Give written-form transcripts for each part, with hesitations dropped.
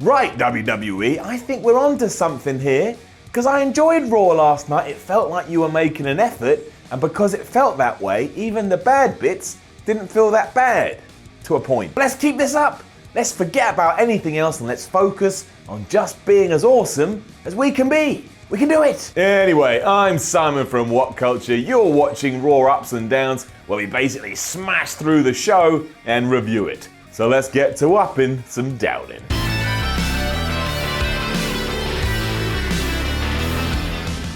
Right, WWE, I think we're onto something here, because I enjoyed Raw last night. It felt like you were making an effort, and because it felt that way, even the bad bits didn't feel that bad, to a point. Let's keep this up. Let's forget about anything else and let's focus on just being as awesome as we can be. We can do it. Anyway, I'm Simon from WhatCulture. You're watching Raw Ups and Downs, where we basically smash through the show and review it. So let's get to upping some downing.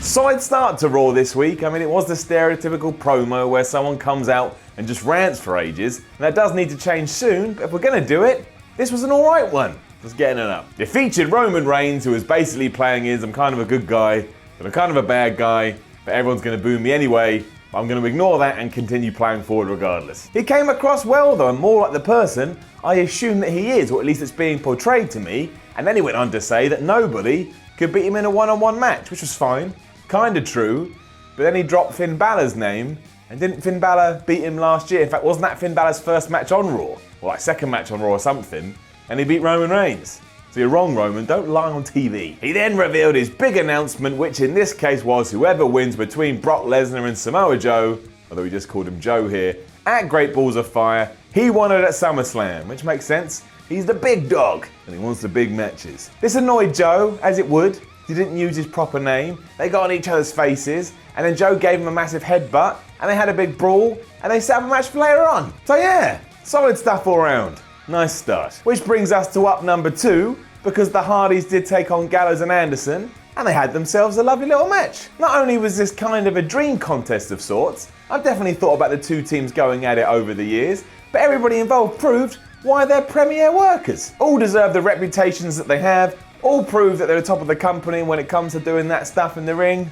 Solid start to Raw this week. I mean, it was the stereotypical promo where someone comes out and just rants for ages. And that does need to change soon, but if we're going to do it, this was an alright one. Just getting it up. It featured Roman Reigns, who was basically playing I'm kind of a good guy, but I'm kind of a bad guy, but everyone's going to boo me anyway. But I'm going to ignore that and continue playing forward regardless. He came across well though, and more like the person I assume that he is, or at least it's being portrayed to me. And then he went on to say that nobody could beat him in a one-on-one match, which was fine. Kind of true, but then he dropped Finn Balor's name, and didn't Finn Balor beat him last year? In fact, wasn't that Finn Balor's first match on Raw? Or like second match on Raw or something, and he beat Roman Reigns. So you're wrong, Roman, don't lie on TV. He then revealed his big announcement, which in this case was whoever wins between Brock Lesnar and Samoa Joe, although we just called him Joe here, at Great Balls of Fire, he won it at SummerSlam, which makes sense. He's the big dog, and he wants the big matches. This annoyed Joe, as it would. He didn't use his proper name. They got on each other's faces, and then Joe gave him a massive headbutt, and they had a big brawl, and they set up a match for later on. So yeah, solid stuff all around. Nice start. Which brings us to up number 2, because the Hardys did take on Gallows and Anderson, and they had themselves a lovely little match. Not only was this kind of a dream contest of sorts, I've definitely thought about the two teams going at it over the years, but everybody involved proved why they're premier workers. All deserve the reputations that they have, all prove that they're the top of the company when it comes to doing that stuff in the ring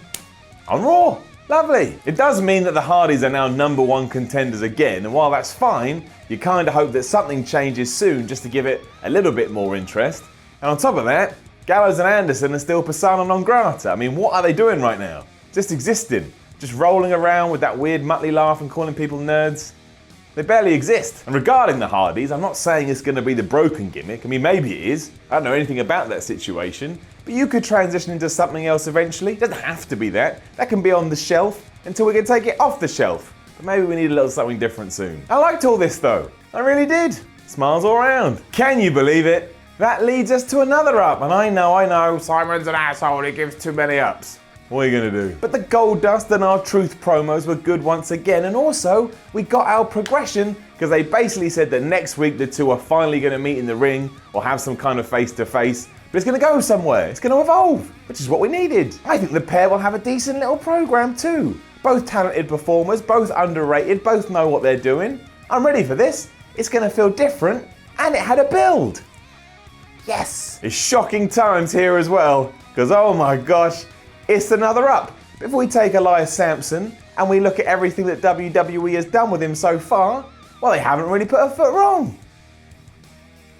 on Raw. Lovely. It does mean that the Hardys are now number 1 contenders again, and while that's fine, you kind of hope that something changes soon just to give it a little bit more interest. And on top of that, Gallows and Anderson are still persona non grata. I mean, what are they doing right now? Just existing. Just rolling around with that weird muttly laugh and calling people nerds. They barely exist. And regarding the Hardys, I'm not saying it's going to be the broken gimmick. I mean, maybe it is. I don't know anything about that situation. But you could transition into something else eventually. It doesn't have to be that. That can be on the shelf until we can take it off the shelf. But maybe we need a little something different soon. I liked all this though. I really did. Smiles all around. Can you believe it? That leads us to another up. And I know, Simon's an asshole. He gives too many ups. What are you going to do? But the Gold Dust and our Truth promos were good once again, and also we got our progression because they basically said that next week the two are finally going to meet in the ring or have some kind of face-to-face, but it's going to go somewhere, it's going to evolve, which is what we needed. I think the pair will have a decent little program too. Both talented performers, both underrated, both know what they're doing. I'm ready for this. It's going to feel different, and it had a build. Yes! It's shocking times here as well, because oh my gosh, it's another up. If we take Elias Sampson and we look at everything that WWE has done with him so far, well, they haven't really put a foot wrong.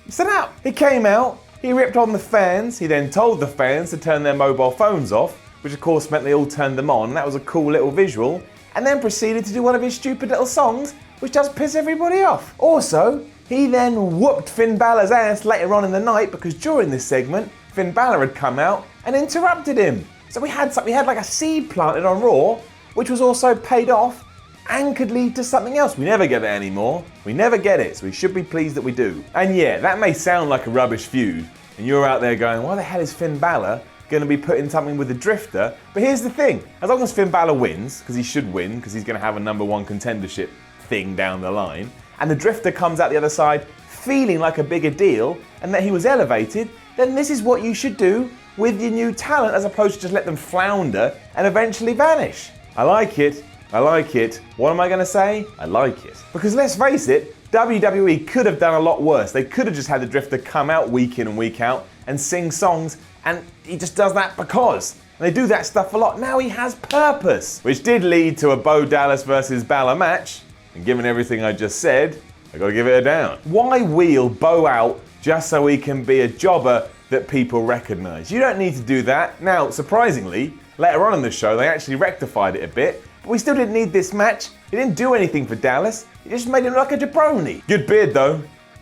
It's an up. He came out, he ripped on the fans, he then told the fans to turn their mobile phones off, which of course meant they all turned them on. That was a cool little visual, and then proceeded to do one of his stupid little songs, which does piss everybody off. Also, he then whooped Finn Balor's ass later on in the night because during this segment, Finn Balor had come out and interrupted him. So we had like a seed planted on Raw, which was also paid off and could lead to something else. We never get it anymore. We never get it, so we should be pleased that we do. And yeah, that may sound like a rubbish feud, and you're out there going, why the hell is Finn Balor going to be putting something with the Drifter? But here's the thing, as long as Finn Balor wins, because he should win, because he's going to have a number 1 contendership thing down the line, and the Drifter comes out the other side feeling like a bigger deal, and that he was elevated, then this is what you should do with your new talent, as opposed to just let them flounder and eventually vanish. I like it. I like it. What am I going to say? I like it. Because let's face it, WWE could have done a lot worse. They could have just had the Drifter come out week in and week out and sing songs, and he just does that because. And they do that stuff a lot. Now he has purpose. Which did lead to a Bo Dallas versus Balor match. And given everything I just said, I got to give it a down. Why wheel Bo out just so he can be a jobber that people recognise? You don't need to do that. Now, surprisingly, later on in the show, they actually rectified it a bit, but we still didn't need this match. It didn't do anything for Dallas. It just made him look like a jabroni. Good beard though.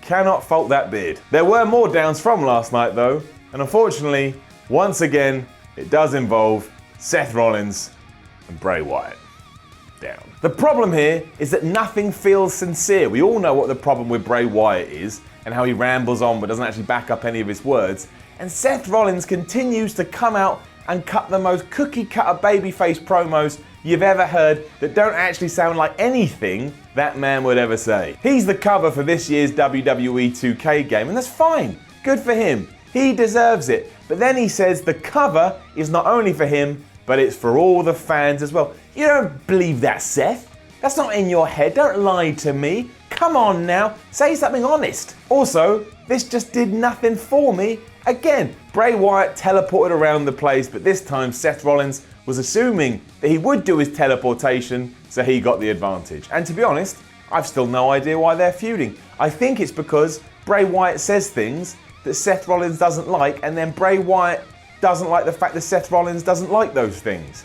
Cannot fault that beard. There were more downs from last night though, and unfortunately, once again, it does involve Seth Rollins and Bray Wyatt. Down. The problem here is that nothing feels sincere. We all know what the problem with Bray Wyatt is and how he rambles on but doesn't actually back up any of his words. And Seth Rollins continues to come out and cut the most cookie-cutter babyface promos you've ever heard that don't actually sound like anything that man would ever say. He's the cover for this year's WWE 2K game, and that's fine. Good for him. He deserves it. But then he says the cover is not only for him, but it's for all the fans as well. You don't believe that, Seth? That's not in your head. Don't lie to me. Come on now, say something honest. Also, this just did nothing for me. Again, Bray Wyatt teleported around the place, but this time Seth Rollins was assuming that he would do his teleportation, so he got the advantage. And to be honest, I've still no idea why they're feuding. I think it's because Bray Wyatt says things that Seth Rollins doesn't like, and then Bray Wyatt doesn't like the fact that Seth Rollins doesn't like those things.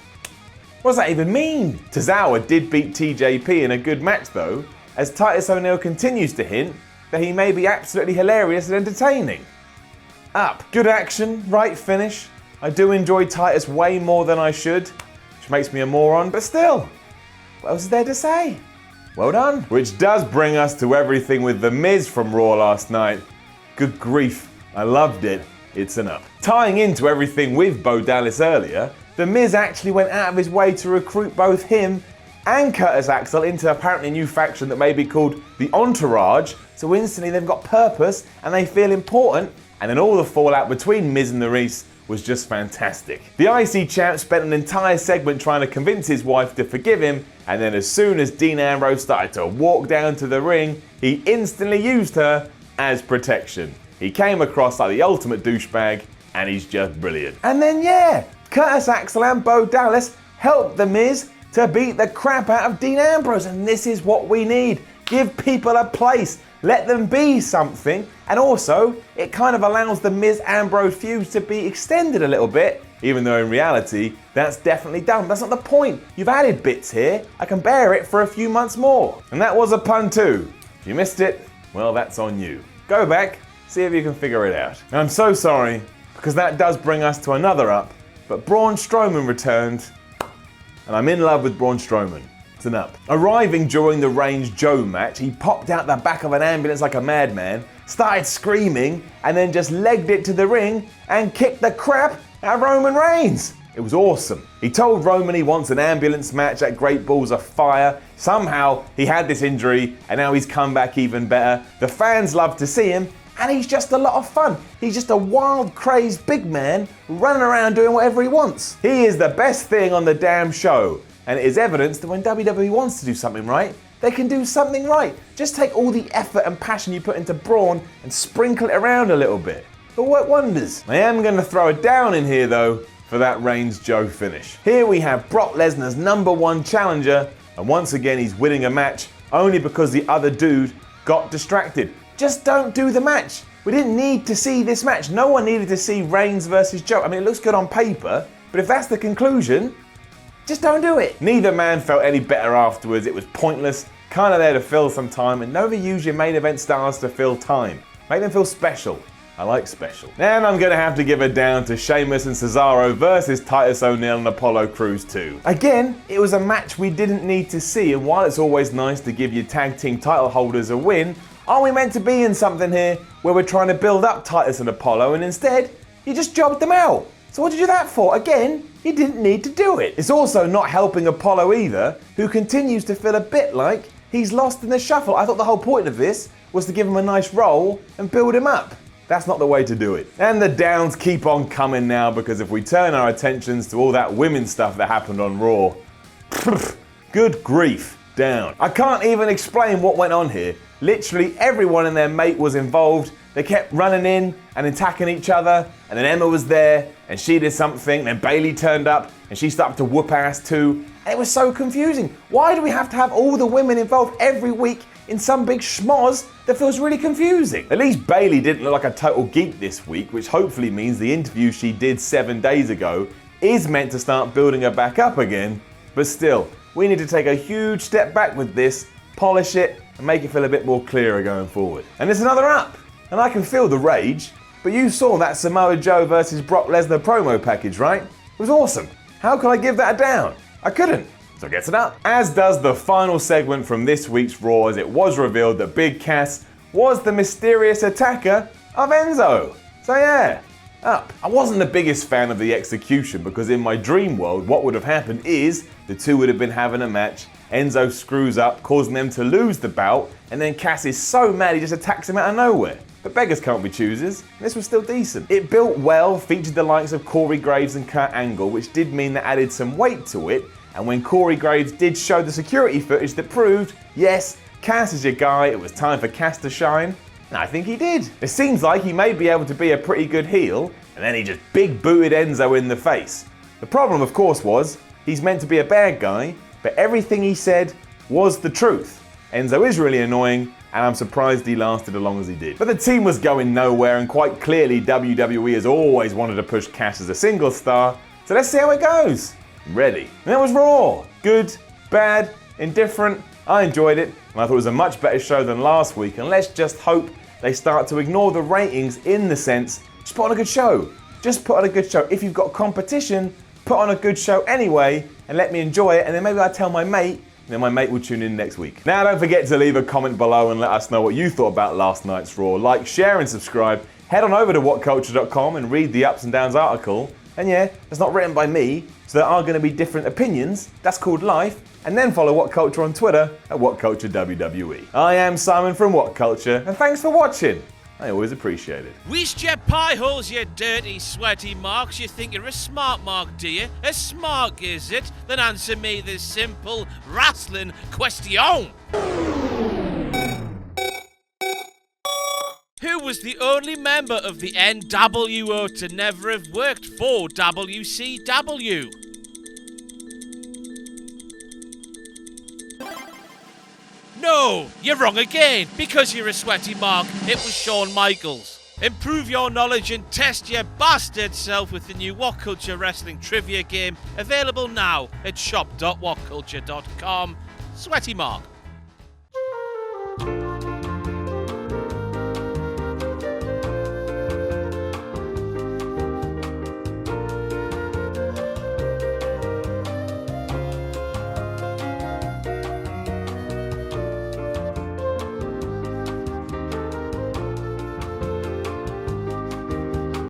What does that even mean? Tozawa did beat TJP in a good match though, as Titus O'Neil continues to hint that he may be absolutely hilarious and entertaining. Up. Good action, right finish. I do enjoy Titus way more than I should, which makes me a moron, but still, what else is there to say? Well done. Which does bring us to everything with The Miz from Raw last night. Good grief, I loved it. It's an up. Tying into everything with Bo Dallas earlier, The Miz actually went out of his way to recruit both him and Curtis Axel into apparently a new faction that may be called the Entourage, so instantly they've got purpose and they feel important, and then all the fallout between Miz and Maurice was just fantastic. The IC champ spent an entire segment trying to convince his wife to forgive him, and then as soon as Dean Ambrose started to walk down to the ring, he instantly used her as protection. He came across like the ultimate douchebag, and he's just brilliant. And then Curtis Axel and Bo Dallas helped The Miz to beat the crap out of Dean Ambrose, and this is what we need. Give people a place, let them be something, and also it kind of allows the Miz-Ambrose feuds to be extended a little bit, even though in reality that's definitely done. That's not the point. You've added bits here. I can bear it for a few months more. And that was a pun too. If you missed it, well, that's on you. Go back, see if you can figure it out. And I'm so sorry, because that does bring us to another up, but Braun Strowman returned, and I'm in love with Braun Strowman. It's an up. Arriving during the Reigns Joe match, he popped out the back of an ambulance like a madman, started screaming, and then just legged it to the ring and kicked the crap out of Roman Reigns. It was awesome. He told Roman he wants an ambulance match at Great Balls of Fire. Somehow he had this injury and now he's come back even better. The fans love to see him, and he's just a lot of fun. He's just a wild, crazed big man running around doing whatever he wants. He is the best thing on the damn show, and it is evidence that when WWE wants to do something right, they can do something right. Just take all the effort and passion you put into Braun and sprinkle it around a little bit. It'll work wonders. I am going to throw it down in here though for that Reigns Joe finish. Here we have Brock Lesnar's #1 challenger, and once again he's winning a match only because the other dude got distracted. Just don't do the match. We didn't need to see this match. No one needed to see Reigns versus Joe. I mean, it looks good on paper, but if that's the conclusion, just don't do it. Neither man felt any better afterwards. It was pointless, kind of there to fill some time, and never use your main event stars to fill time. Make them feel special. I like special. And I'm going to have to give it down to Sheamus and Cesaro versus Titus O'Neil and Apollo Crews 2. Again, it was a match we didn't need to see, and while it's always nice to give your tag team title holders a win, are we meant to be in something here where we're trying to build up Titus and Apollo, and instead, you just jobbed them out? So what did you do that for? Again, you didn't need to do it. It's also not helping Apollo either, who continues to feel a bit like he's lost in the shuffle. I thought the whole point of this was to give him a nice role and build him up. That's not the way to do it. And the downs keep on coming now, because if we turn our attentions to all that women's stuff that happened on Raw, good grief, down. I can't even explain what went on here. Literally everyone and their mate was involved. They kept running in and attacking each other, and then Emma was there and she did something, and then Bayley turned up and she started to whoop ass too. And it was so confusing. Why do we have to have all the women involved every week in some big schmoz that feels really confusing? At least Bayley didn't look like a total geek this week, which hopefully means the interview she did 7 days ago is meant to start building her back up again. But still, we need to take a huge step back with this polish it, and make it feel a bit more clearer going forward. And it's another up, and I can feel the rage, but you saw that Samoa Joe versus Brock Lesnar promo package, right? It was awesome. How could I give that a down? I couldn't. So it gets it up. As does the final segment from this week's Raw, as it was revealed that Big Cass was the mysterious attacker of Enzo. So yeah, up. I wasn't the biggest fan of the execution because in my dream world, what would have happened is the two would have been having a match, Enzo screws up, causing them to lose the bout, and then Cass is so mad he just attacks him out of nowhere. But beggars can't be choosers, and this was still decent. It built well, featured the likes of Corey Graves and Kurt Angle, which did mean that added some weight to it, and when Corey Graves did show the security footage that proved, yes, Cass is your guy, it was time for Cass to shine, and I think he did. It seems like he may be able to be a pretty good heel, and then he just big booted Enzo in the face. The problem, of course, was he's meant to be a bad guy, but everything he said was the truth. Enzo is really annoying, and I'm surprised he lasted as long as he did. But the team was going nowhere, and quite clearly WWE has always wanted to push Cass as a single star, so let's see how it goes. I'm ready. And that was Raw. Good, bad, indifferent. I enjoyed it, and I thought it was a much better show than last week, and let's just hope they start to ignore the ratings in the sense, just put on a good show. Just put on a good show. If you've got competition, put on a good show anyway, and let me enjoy it, and then maybe I'll tell my mate, and then my mate will tune in next week. Now don't forget to leave a comment below and let us know what you thought about last night's Raw. Like, share and subscribe. Head on over to WhatCulture.com and read the Ups and Downs article. And yeah, it's not written by me, so there are going to be different opinions. That's called life. And then follow WhatCulture on Twitter at WhatCulture WWE. I am Simon from WhatCulture, and thanks for watching. I always appreciate it. Waste your pie holes, you dirty, sweaty marks. You think you're a smart mark, do you? A smart is it? Then answer me this simple wrestling question. Who was the only member of the NWO to never have worked for WCW? No, you're wrong again, because you're a sweaty mark. It was Shawn Michaels. Improve your knowledge and test your bastard self with the new WhatCulture Wrestling Trivia game, available now at shop.whatculture.com. Sweaty mark.